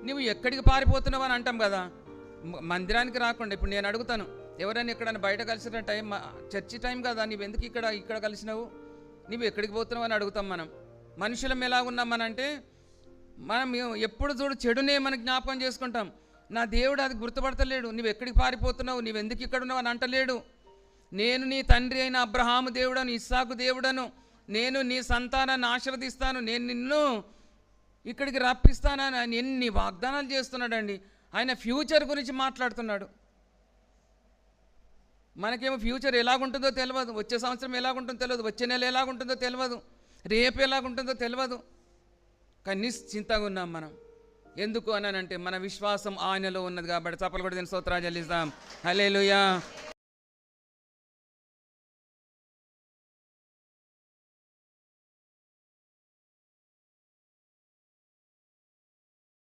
నువ్వు ఎక్కడికి పారిపోతున్నావు అని అంటాం కదా. మందిరానికి రాకుండా ఇప్పుడు నేను అడుగుతాను, ఎవరైనా ఎక్కడైనా బయట కలిసిన టైం చర్చి టైం కదా, నువ్వు ఎందుకు ఇక్కడ కలిసినావు, నువ్వు ఎక్కడికి పోతున్నావు అని అడుగుతాం. మనం మనుషులం ఎలా ఉన్నామనంటే మనం ఎప్పుడు చూడు చెడునే మనకు జ్ఞాపకం చేసుకుంటాం. నా దేవుడు అది గుర్తుపడతలేడు. నువ్వు ఎక్కడికి పారిపోతున్నావు, నువ్వు ఎందుకు ఇక్కడ ఉన్నావు అని అంటలేడు. నేను నీ తండ్రి అయిన అబ్రహాము దేవుడను, ఇస్సాకు దేవుడను, నేను నీ సంతానాన్ని ఆశీర్వదిస్తాను, నేను నిన్ను ఇక్కడికి రప్పిస్తానని ఆయన ఎన్ని వాగ్దానాలు చేస్తున్నాడండి. ఆయన ఫ్యూచర్ గురించి మాట్లాడుతున్నాడు. మనకేమో ఫ్యూచర్ ఎలాగుంటుందో తెలియదు, వచ్చే సంవత్సరం ఎలాగుంటుందో తెలియదు, వచ్చే నెల ఎలాగుంటుందో తెలియదు, రేపు ఎలాగుంటుందో తెలియదు. కానీ నిశ్చింతగా ఉన్నాం మనం. ఎందుకు అనంటే మన విశ్వాసం ఆయనలో ఉన్నది కాబట్టి. చప్పలు కూడా దీని స్తోత్రాలు చెల్లిస్తాం. హల్లెలూయా.